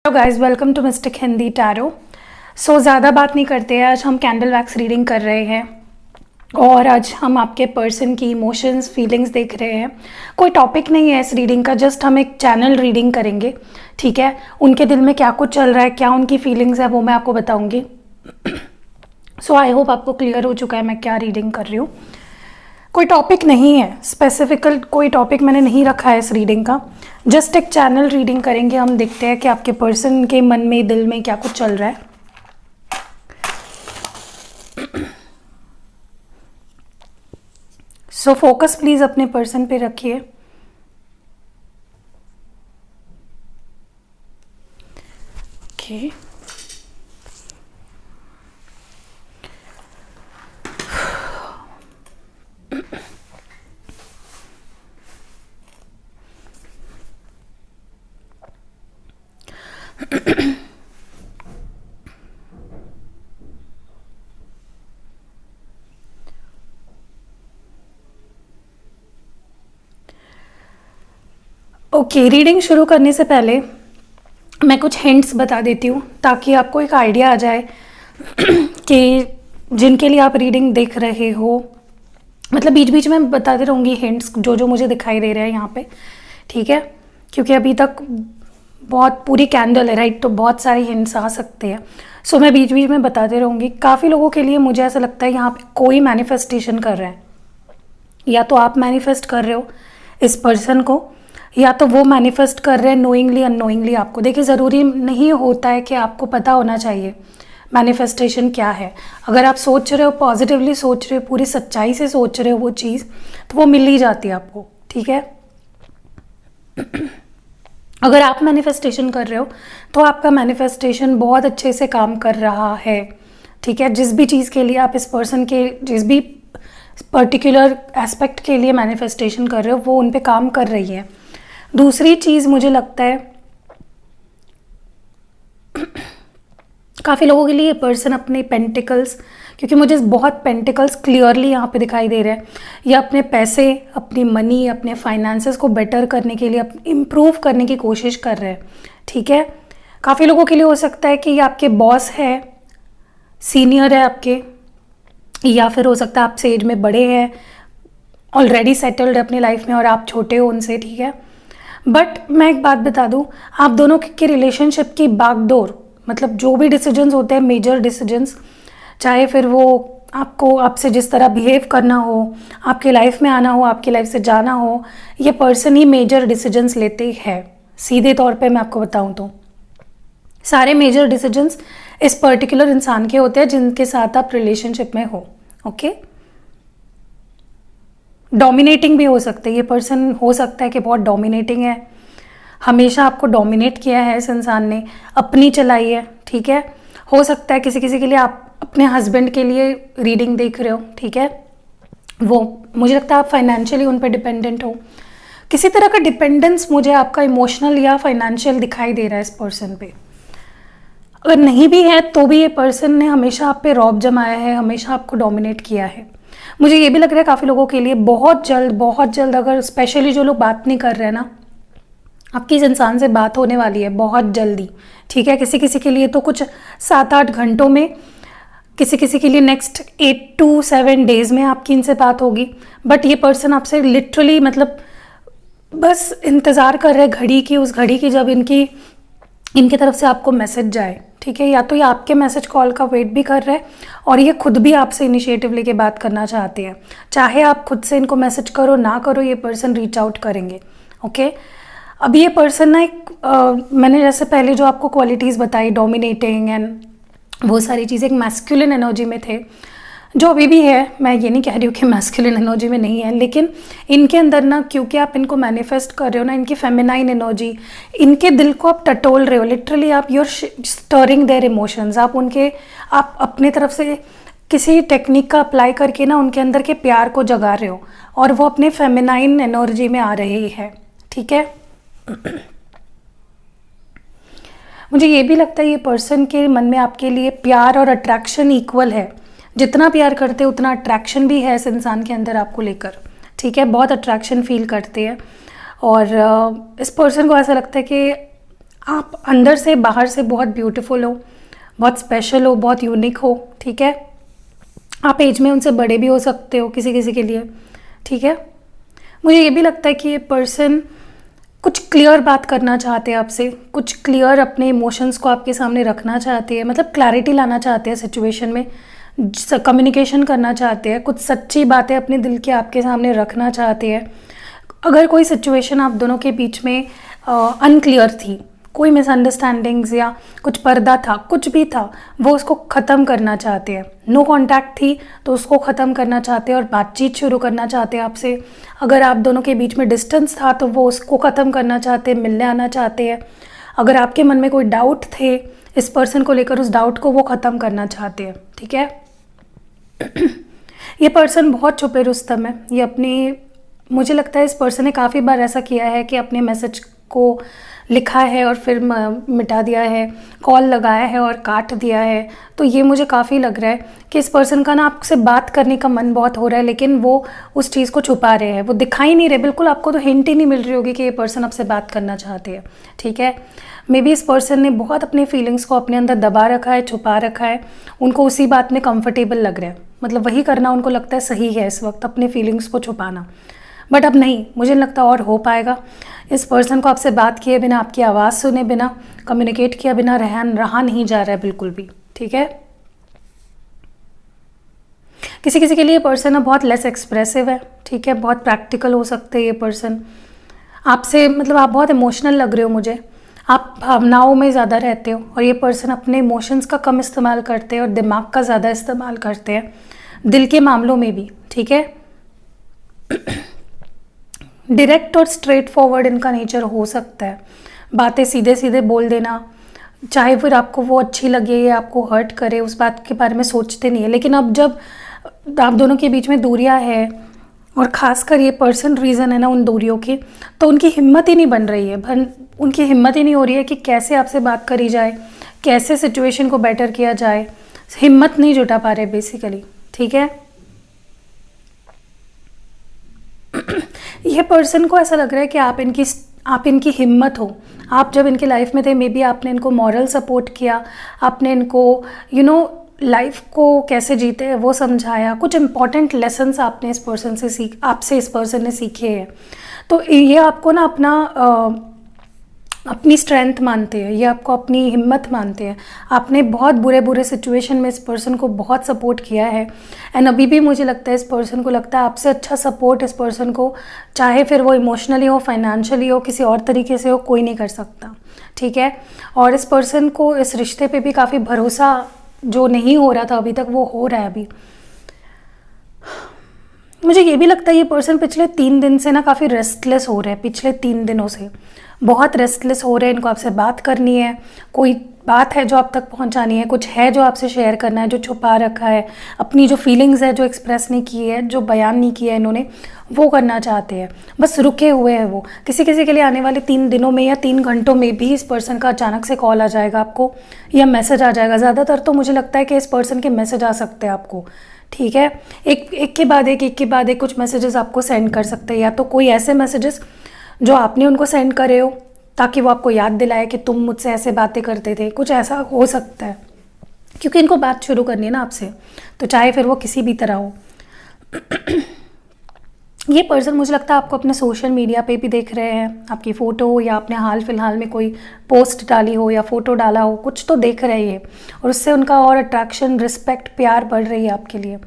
Hello guys, welcome to mystic Hindi tarot. ज़्यादा बात नहीं करते हैं, आज हम कैंडल वैक्स रीडिंग कर रहे हैं और आज हम आपके पर्सन की इमोशंस फीलिंग्स देख रहे हैं। कोई टॉपिक नहीं है इस रीडिंग का, जस्ट हम एक चैनल रीडिंग करेंगे। ठीक है, उनके दिल में क्या कुछ चल रहा है, क्या उनकी फीलिंग्स है, वो मैं आपको बताऊंगी। आई होप आपको क्लियर हो चुका है मैं क्या रीडिंग कर रही हूँ। कोई टॉपिक नहीं है स्पेसिफिकल, कोई टॉपिक मैंने नहीं रखा है इस रीडिंग का, जस्ट एक चैनल रीडिंग करेंगे। हम देखते हैं कि आपके पर्सन के मन में, दिल में क्या कुछ चल रहा है। फोकस प्लीज अपने पर्सन पे रखिए। ओके, ओके, रीडिंग शुरू करने से पहले मैं कुछ हिंट्स बता देती हूँ ताकि आपको एक आइडिया आ जाए कि जिनके लिए आप रीडिंग देख रहे हो, मतलब बीच बीच में बताते रहूँगी हिंट्स जो जो मुझे दिखाई दे रहे हैं यहाँ पे। ठीक है, क्योंकि अभी तक बहुत पूरी कैंडल है राइट, तो बहुत सारे हिंट्स आ सकते हैं। मैं बीच बीच में बताते रहूँगी। काफ़ी लोगों के लिए मुझे ऐसा लगता है यहाँ पे कोई मैनिफेस्टेशन कर रहा है, या तो आप मैनिफेस्ट कर रहे हो इस पर्सन को, या तो वो मैनिफेस्ट कर रहे हैं नोइंगली अननोइंगली आपको। देखिए, ज़रूरी नहीं होता है कि आपको पता होना चाहिए मैनिफेस्टेशन क्या है। अगर आप सोच रहे हो, पॉजिटिवली सोच रहे हो, पूरी सच्चाई से सोच रहे हो वो चीज़, तो वो मिल ही जाती है आपको। ठीक है, अगर आप मैनिफेस्टेशन कर रहे हो तो आपका मैनिफेस्टेशन बहुत अच्छे से काम कर रहा है। ठीक है, जिस भी चीज़ के लिए आप इस पर्सन के, जिस भी पर्टिकुलर एस्पेक्ट के लिए मैनिफेस्टेशन कर रहे हो, वो उन पे काम कर रही है। दूसरी चीज़ मुझे लगता है काफ़ी लोगों के लिए ये पर्सन अपने पेंटिकल्स, क्योंकि मुझे बहुत पेंटिकल्स क्लियरली यहाँ पे दिखाई दे रहे हैं, या अपने पैसे, अपनी मनी, अपने फाइनेंसेस को बेटर करने के लिए, इम्प्रूव करने की कोशिश कर रहे हैं। ठीक है, काफ़ी लोगों के लिए हो सकता है कि ये आपके बॉस है, सीनियर है आपके, या फिर हो सकता है आपसे एज में बड़े हैं, ऑलरेडी सेटल्ड है अपनी लाइफ में और आप छोटे हो उनसे। ठीक है, बट मैं एक बात बता दूं, आप दोनों के रिलेशनशिप की बागडोर, मतलब जो भी डिसीजंस होते हैं, मेजर डिसीजंस, चाहे फिर वो आपको, आपसे जिस तरह बिहेव करना हो, आपके लाइफ में आना हो, आपकी लाइफ से जाना हो, ये पर्सन ही मेजर डिसीजंस लेते हैं। सीधे तौर पे मैं आपको बताऊं तो सारे मेजर डिसीजंस इस पर्टिकुलर इंसान के होते हैं जिनके साथ आप रिलेशनशिप में हो। ओके, डोमिनेटिंग भी हो सकते हैं, ये पर्सन हो सकता है कि बहुत डोमिनेटिंग है, हमेशा आपको डोमिनेट किया है इस इंसान ने, अपनी चलाई है। ठीक है, हो सकता है किसी किसी के लिए आप अपने हस्बैंड के लिए रीडिंग देख रहे हो। ठीक है, वो मुझे लगता है आप फाइनेंशियली उन पर डिपेंडेंट हो, किसी तरह का डिपेंडेंस मुझे आपका इमोशनल या फाइनेंशियल दिखाई दे रहा है इस पर्सन पे। अगर नहीं भी है तो भी ये पर्सन ने हमेशा आप पे रौब जमाया है, हमेशा आपको डोमिनेट किया है। मुझे ये भी लग रहा है काफ़ी लोगों के लिए बहुत जल्द, अगर स्पेशली जो लोग बात नहीं कर रहे हैं ना, आपकी इस इंसान से बात होने वाली है बहुत जल्दी। ठीक है, किसी किसी के लिए तो कुछ 7-8 घंटों में, किसी किसी के लिए नेक्स्ट 8 to 7 डेज में आपकी इनसे बात होगी। बट ये पर्सन आपसे लिटरली, मतलब बस इंतज़ार कर रहे हैं घड़ी की, उस घड़ी की जब इनकी तरफ से आपको मैसेज जाए। ठीक है, या तो ये आपके मैसेज कॉल का वेट भी कर रहे हैं और ये खुद भी आपसे इनिशिएटिव लेके बात करना चाहते हैं। चाहे आप खुद से इनको मैसेज करो ना करो, ये पर्सन रीच आउट करेंगे। ओके, अब ये पर्सन ना मैंने जैसे पहले जो आपको क्वालिटीज़ बताई, डोमिनेटिंग एंड वो सारी चीज़ें, एक मैस्कुलिन एनर्जी में थे, जो अभी भी है। मैं ये नहीं कह रही हूँ कि मैस्कुलिन एनर्जी में नहीं है, लेकिन इनके अंदर ना, क्योंकि आप इनको मैनिफेस्ट कर रहे हो ना, इनकी फेमिनाइन एनर्जी, इनके दिल को आप टटोल रहे हो लिटरली, आप यूर स्टरिंग देयर इमोशंस, आप अपने तरफ से किसी टेक्निक का अप्लाई करके ना उनके अंदर के प्यार को जगा रहे हो और वो अपने फेमिनाइन एनर्जी में आ रहे हैं। ठीक है, मुझे ये भी लगता है ये पर्सन के मन में आपके लिए प्यार और अट्रैक्शन इक्वल है। जितना प्यार करते हैं उतना अट्रैक्शन भी है इस इंसान के अंदर आपको लेकर। ठीक है, बहुत अट्रैक्शन फील करते हैं और इस पर्सन को ऐसा लगता है कि आप अंदर से बाहर से बहुत ब्यूटीफुल हो, बहुत स्पेशल हो, बहुत यूनिक हो, ठीक है। आप एज में उनसे बड़े भी हो सकते हो किसी किसी के लिए, ठीक है। मुझे ये भी लगता है कि ये पर्सन कुछ क्लियर बात करना चाहते हैं आपसे, कुछ क्लियर अपने इमोशंस को आपके सामने रखना चाहते हैं, मतलब क्लैरिटी लाना चाहते हैं सिचुएशन में, कम्युनिकेशन करना चाहते हैं, कुछ सच्ची बातें अपने दिल के आपके सामने रखना चाहते हैं। अगर कोई सिचुएशन आप दोनों के बीच में अनक्लियर थी, कोई मिसअंडरस्टैंडिंग्स या कुछ पर्दा था, कुछ भी था, वो उसको ख़त्म करना चाहते हैं। नो कांटेक्ट थी तो उसको ख़त्म करना चाहते हैं और बातचीत शुरू करना चाहते हैं आपसे। अगर आप दोनों के बीच में डिस्टेंस था तो वो उसको ख़त्म करना चाहते हैं, मिलने आना चाहते हैं। अगर आपके मन में कोई डाउट थे इस पर्सन को लेकर, उस डाउट को वो ख़त्म करना चाहते हैं, ठीक है। ये पर्सन बहुत छुपे रुस्तम है। ये अपनी, मुझे लगता है इस पर्सन ने काफ़ी बार ऐसा किया है कि अपने मैसेज को लिखा है और फिर मिटा दिया है, कॉल लगाया है और काट दिया है। तो ये मुझे काफ़ी लग रहा है कि इस पर्सन का ना आपसे बात करने का मन बहुत हो रहा है, लेकिन वो उस चीज़ को छुपा रहे हैं, वो दिखाई नहीं रहे बिल्कुल। आपको तो हिंट ही नहीं मिल रही होगी कि ये पर्सन आपसे बात करना चाहते हैं, ठीक है। मे बी इस पर्सन ने बहुत अपने फीलिंग्स को अपने अंदर दबा रखा है, छुपा रखा है। उनको उसी बात में कंफर्टेबल लग रहा है, मतलब वही करना उनको लगता है सही है इस वक्त, अपने फीलिंग्स को छुपाना। बट अब नहीं, मुझे लगता और हो पाएगा। इस पर्सन को आपसे बात किए बिना, आपकी आवाज़ सुने बिना, कम्युनिकेट किया बिना रहा नहीं जा रहा है बिल्कुल भी, ठीक है। किसी किसी के लिए पर्सन बहुत लेस एक्सप्रेसिव है, ठीक है, बहुत प्रैक्टिकल हो सकते हैं ये पर्सन आपसे, मतलब आप बहुत इमोशनल लग रहे हो मुझे, आप भावनाओं में ज़्यादा रहते हो और ये पर्सन अपने इमोशंस का कम इस्तेमाल करते हैं और दिमाग का ज़्यादा इस्तेमाल करते हैं दिल के मामलों में भी, ठीक है। डायरेक्ट और स्ट्रेट फॉरवर्ड इनका नेचर हो सकता है, बातें सीधे सीधे बोल देना, चाहे फिर आपको वो अच्छी लगे या आपको हर्ट करे, उस बात के बारे में सोचते नहीं है। लेकिन अब जब आप दोनों के बीच में दूरियां है और ख़ासकर ये पर्सन रीज़न है ना उन दूरियों की, तो उनकी हिम्मत ही नहीं बन रही है, उनकी हिम्मत ही नहीं हो रही है कि कैसे आपसे बात करी जाए, कैसे सिचुएशन को बेटर किया जाए, हिम्मत नहीं जुटा पा रहे बेसिकली, ठीक है। यह पर्सन को ऐसा लग रहा है कि आप इनकी हिम्मत हो। आप जब इनकी लाइफ में थे, मे बी आपने इनको मॉरल सपोर्ट किया, आपने इनको लाइफ को कैसे जीते हैं वो समझाया, कुछ इंपॉर्टेंट लेसन्स आपने इस पर्सन से आपसे इस पर्सन ने सीखे हैं। तो ये आपको ना अपनी स्ट्रेंथ मानते हैं, ये आपको अपनी हिम्मत मानते हैं। आपने बहुत बुरे बुरे सिचुएशन में इस पर्सन को बहुत सपोर्ट किया है एंड अभी भी मुझे लगता है इस पर्सन को लगता है आपसे अच्छा सपोर्ट इस पर्सन को, चाहे फिर वो इमोशनली हो, फाइनेंशियली हो, किसी और तरीके से हो, कोई नहीं कर सकता, ठीक है। और इस पर्सन को इस रिश्ते पे भी काफ़ी भरोसा जो नहीं हो रहा था अभी तक, वो हो रहा है अभी। मुझे ये भी लगता है ये पर्सन पिछले 3 दिन से ना काफ़ी रेस्टलेस हो रहे हैं, पिछले 3 दिनों से बहुत रेस्टलेस हो रहे हैं। इनको आपसे बात करनी है, कोई बात है जो आप तक पहुंचानी है, कुछ है जो आपसे शेयर करना है, जो छुपा रखा है, अपनी जो फीलिंग्स है जो एक्सप्रेस नहीं की है, जो बयान नहीं किया है इन्होंने, वो करना चाहते हैं, बस रुके हुए हैं वो। किसी किसी के लिए आने वाले 3 दिनों में या 3 घंटों में भी इस पर्सन का अचानक से कॉल आ जाएगा आपको या मैसेज आ जाएगा। ज़्यादातर तो मुझे लगता है कि इस पर्सन के मैसेज आ सकते हैं आपको, ठीक है। एक के बाद एक कुछ मैसेजेस आपको सेंड कर सकते हैं, या तो कोई ऐसे मैसेजेस जो आपने उनको सेंड करे हो ताकि वो आपको याद दिलाए कि तुम मुझसे ऐसे बातें करते थे, कुछ ऐसा हो सकता है, क्योंकि इनको बात शुरू करनी है ना आपसे, तो चाहे फिर वो किसी भी तरह हो। ये पर्सन मुझे लगता है आपको अपने सोशल मीडिया पे भी देख रहे हैं, आपकी फ़ोटो या आपने हाल फिलहाल में कोई पोस्ट डाली हो या फ़ोटो डाला हो, कुछ तो देख रहे हैं और उससे उनका और अट्रैक्शन, रिस्पेक्ट, प्यार बढ़ रही है आपके लिए,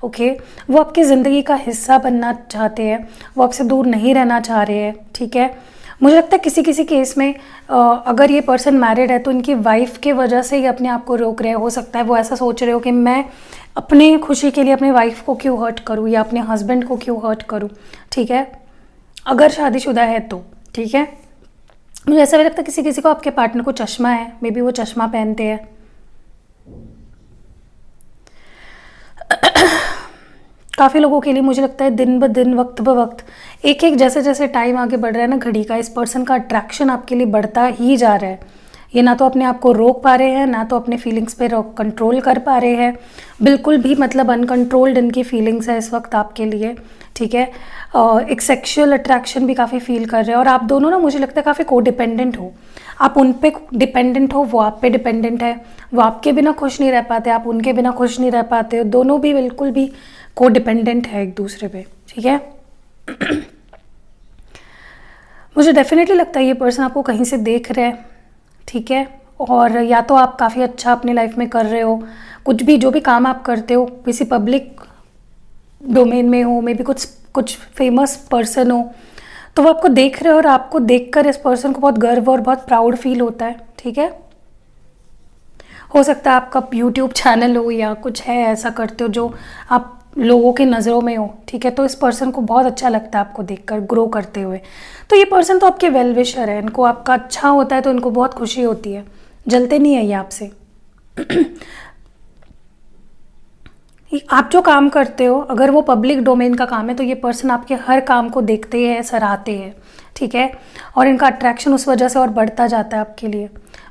ओके। वो आपकी ज़िंदगी का हिस्सा बनना चाहते हैं, वो आपसे दूर नहीं रहना चाह रहे हैं, ठीक है। मुझे लगता है किसी किसी केस में अगर ये पर्सन मैरिड है तो इनकी वाइफ के वजह से ये अपने आप को रोक रहे हो सकता है। वो ऐसा सोच रहे हो कि मैं अपने खुशी के लिए अपने वाइफ को क्यों हर्ट करूँ या अपने हस्बैंड को क्यों हर्ट करूँ, ठीक है, अगर शादीशुदा है तो, ठीक है। मुझे ऐसा भी लगता है किसी किसी को आपके पार्टनर को चश्मा है, मे बी वो चश्मा पहनते हैं। काफ़ी लोगों के लिए मुझे लगता है दिन ब दिन, वक्त ब वक्त, एक एक जैसे जैसे टाइम आगे बढ़ रहा है ना घड़ी का, इस पर्सन का अट्रैक्शन आपके लिए बढ़ता ही जा रहा है। ये ना तो अपने आप को रोक पा रहे हैं, ना तो अपने फीलिंग्स पे कंट्रोल कर पा रहे हैं, बिल्कुल भी, मतलब अनकंट्रोल्ड इनकी फीलिंग्स है इस वक्त आपके लिए, ठीक है। एक सेक्सुअल अट्रैक्शन भी काफ़ी फील कर रहे हैं और आप दोनों ना मुझे लगता है काफ़ी कोडिपेंडेंट हो। आप उन पे डिपेंडेंट हो, वो आप पे डिपेंडेंट है, वो आपके बिना खुश नहीं रह पाते, आप उनके बिना खुश नहीं रह पाते हो, दोनों भी बिल्कुल भी को डिपेंडेंट है एक दूसरे पे, ठीक है। मुझे डेफिनेटली लगता है ये पर्सन आपको कहीं से देख रहा है, ठीक है, और या तो आप काफ़ी अच्छा अपनी लाइफ में कर रहे हो, कुछ भी जो भी काम आप करते हो किसी पब्लिक डोमेन में हो, मे बी कुछ कुछ फेमस पर्सन हो, तो वो आपको देख रहे हो और आपको देखकर इस पर्सन को बहुत गर्व और बहुत प्राउड फील होता है, ठीक है। हो सकता है आपका यूट्यूब चैनल हो या कुछ है ऐसा करते हो जो आप लोगों के नज़रों में हो, ठीक है, तो इस पर्सन को बहुत अच्छा लगता है आपको देखकर ग्रो करते हुए। तो ये पर्सन तो आपके वेल विशर है, इनको आपका अच्छा होता है तो इनको बहुत खुशी होती है, जलते नहीं है ये आपसे। आप जो काम करते हो अगर वो पब्लिक डोमेन का काम है तो ये पर्सन आपके हर काम को देखते हैं, सराहते हैं, ठीक है, और इनका अट्रैक्शन उस वजह से और बढ़ता जाता है आपके लिए।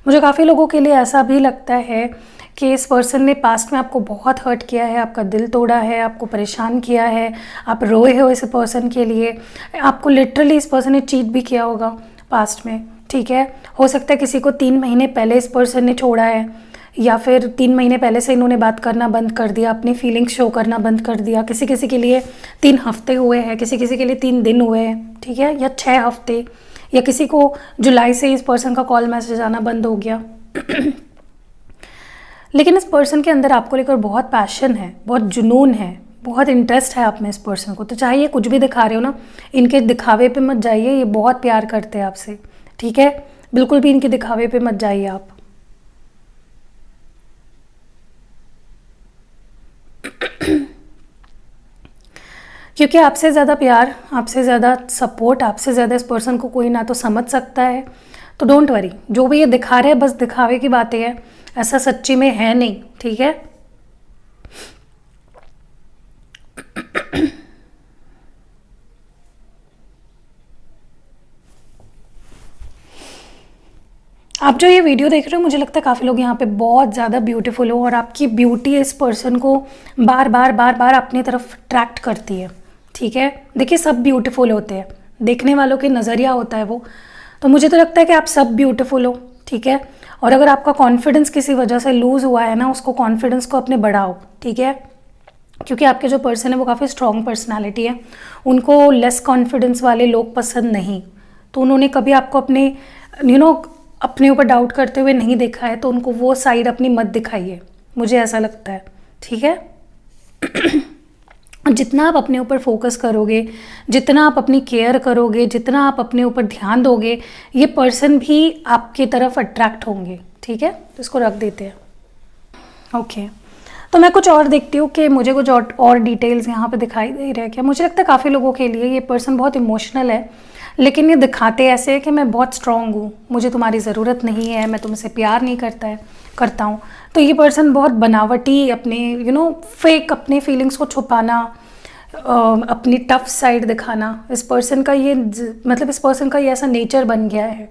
मुझे काफ़ी लोगों के लिए ऐसा भी लगता है कि इस पर्सन ने पास्ट में आपको बहुत हर्ट किया है, आपका दिल तोड़ा है, आपको परेशान किया है, आप रोए हो इस पर्सन के लिए, आपको लिटरली इस पर्सन ने चीट भी किया होगा पास्ट में, ठीक है। हो सकता है किसी को 3 महीने पहले इस पर्सन ने छोड़ा है, या फिर 3 महीने पहले से इन्होंने बात करना बंद कर दिया, अपनी फीलिंग्स शो करना बंद कर दिया। किसी किसी के लिए 3 हफ्ते हुए हैं, किसी किसी के लिए 3 दिन हुए हैं, ठीक है, या 6 हफ्ते, या किसी को जुलाई से इस पर्सन का कॉल मैसेज आना बंद हो गया। लेकिन इस पर्सन के अंदर आपको लेकर बहुत पैशन है, बहुत जुनून है, बहुत इंटरेस्ट है आप में इस पर्सन को। तो चाहे ये कुछ भी दिखा रहे हो ना, इनके दिखावे पे मत जाइए, ये बहुत प्यार करते हैं आपसे, ठीक है, बिल्कुल भी इनके दिखावे पे मत जाइए आप। क्योंकि आपसे ज़्यादा प्यार, आपसे ज़्यादा सपोर्ट, आपसे ज़्यादा इस पर्सन को कोई ना तो समझ सकता है। तो डोंट वरी, जो भी ये दिखा रहे हैं बस दिखावे की बातें हैं, ऐसा सच्ची में है नहीं, ठीक है। आप जो ये वीडियो देख रहे हो, मुझे लगता है काफ़ी लोग यहाँ पे बहुत ज़्यादा ब्यूटीफुल हो और आपकी ब्यूटी इस पर्सन को बार बार बार बार अपनी तरफ अट्रैक्ट करती है, ठीक है। देखिए सब ब्यूटीफुल होते हैं, देखने वालों के नज़रिया होता है वो, तो मुझे तो लगता है कि आप सब ब्यूटीफुल हो, ठीक है। और अगर आपका कॉन्फिडेंस किसी वजह से लूज़ हुआ है ना, उसको कॉन्फिडेंस को अपने बढ़ाओ, ठीक है, क्योंकि आपके जो पर्सन है वो काफ़ी स्ट्रॉन्ग पर्सनैलिटी है, उनको लेस कॉन्फिडेंस वाले लोग पसंद नहीं। तो उन्होंने कभी आपको अपने अपने ऊपर डाउट करते हुए नहीं देखा है, तो उनको वो साइड अपनी मत दिखाइए, मुझे ऐसा लगता है, ठीक है। जितना आप अपने ऊपर फोकस करोगे, जितना आप अपनी केयर करोगे, जितना आप अपने ऊपर ध्यान दोगे, ये पर्सन भी आपकी तरफ अट्रैक्ट होंगे, ठीक है। तो इसको रख देते हैं, ओके। तो मैं कुछ और देखती हूँ कि मुझे कुछ और डिटेल्स यहाँ पे दिखाई दे रहे हैं क्या। मुझे लगता है काफ़ी लोगों के लिए ये पर्सन बहुत इमोशनल है, लेकिन ये दिखाते ऐसे है कि मैं बहुत स्ट्रांग हूँ, मुझे तुम्हारी ज़रूरत नहीं है, मैं तुमसे प्यार नहीं करता हूँ। तो ये पर्सन बहुत बनावटी, अपने फेक अपने फीलिंग्स को छुपाना, अपनी टफ साइड दिखाना, इस पर्सन का ये मतलब इस पर्सन का ये ऐसा नेचर बन गया है,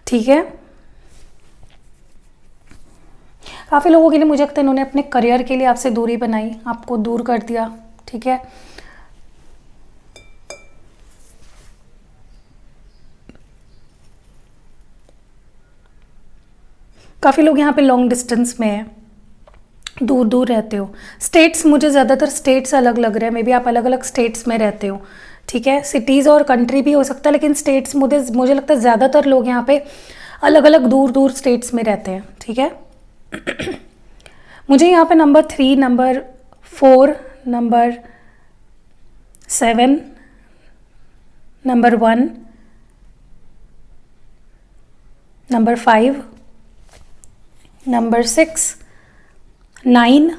ठीक है। काफ़ी लोगों के लिए मुझे लगता है इन्होंने अपने करियर के लिए आपसे दूरी बनाई, आपको दूर कर दिया, ठीक है। काफ़ी लोग यहाँ पे लॉन्ग डिस्टेंस में हैं, दूर दूर रहते हो। स्टेट्स, मुझे ज़्यादातर स्टेट्स अलग लग रहे हैं, मे बी आप अलग अलग स्टेट्स में रहते हो, ठीक है। सिटीज़ और कंट्री भी हो सकता है, लेकिन स्टेट्स मुझे लगता है ज़्यादातर लोग यहाँ पे अलग अलग दूर दूर स्टेट्स में रहते हैं, ठीक है। मुझे यहाँ पे number 3, number 4, number 7, number 1, number 5, number 6, 9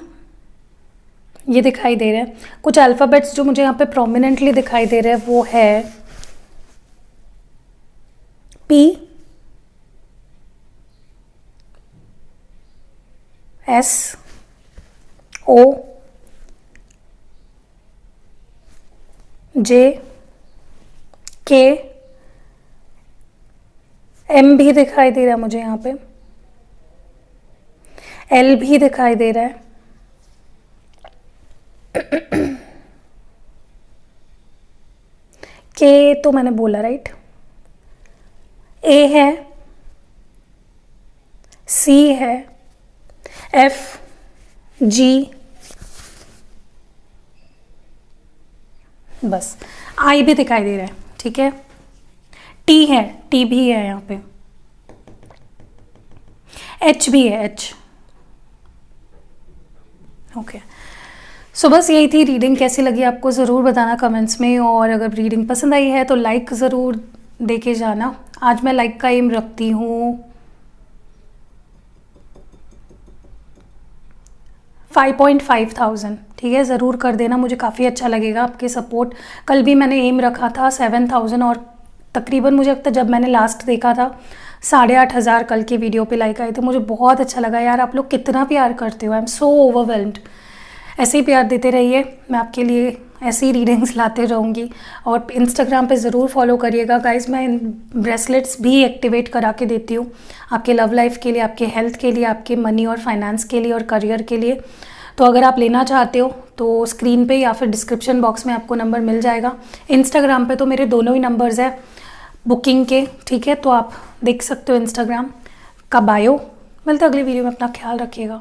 ये दिखाई दे रहे हैं। कुछ अल्फ़ाबेट्स जो मुझे यहाँ पे प्रोमिनेंटली दिखाई दे रहे हैं वो है P, S, O, J, K, M भी दिखाई दे रहा है मुझे यहाँ पे, L भी दिखाई दे रहा है, K तो मैंने बोला राइट, A है, C है, F, G, बस I भी दिखाई दे रहा है, ठीक है। T है, T भी है यहाँ पे, H भी है, H, ओके। सो बस यही थी रीडिंग। कैसी लगी आपको ज़रूर बताना कमेंट्स में, और अगर रीडिंग पसंद आई है तो लाइक ज़रूर दे के जाना। आज मैं लाइक का एम रखती हूँ 5,500, ठीक है। ज़रूर कर देना, मुझे काफ़ी अच्छा लगेगा आपके सपोर्ट। कल भी मैंने एम रखा था 7,000, और तकरीबन मुझे लगता है जब मैंने लास्ट देखा था 8,500 कल के वीडियो पे लाइक आए थे। मुझे बहुत अच्छा लगा यार, आप लोग कितना प्यार करते हो, आई एम सो ओवरवेल्म्ड। ऐसे ही प्यार देते रहिए, मैं आपके लिए ऐसी ही रीडिंग्स लाते रहूँगी। और इंस्टाग्राम पे ज़रूर फॉलो करिएगा गाइस, मैं ब्रेसलेट्स भी एक्टिवेट करा के देती हूँ आपके लव लाइफ के लिए, आपके हेल्थ के लिए, आपके मनी और फाइनेंस के लिए और करियर के लिए। तो अगर आप लेना चाहते हो तो स्क्रीन पे या फिर डिस्क्रिप्शन बॉक्स में आपको नंबर मिल जाएगा। इंस्टाग्राम पे तो मेरे दोनों ही नंबर्स हैं बुकिंग के, ठीक है। तो आप देख सकते हो इंस्टाग्राम का बायो। मिलते अगली वीडियो में, अपना ख्याल रखिएगा।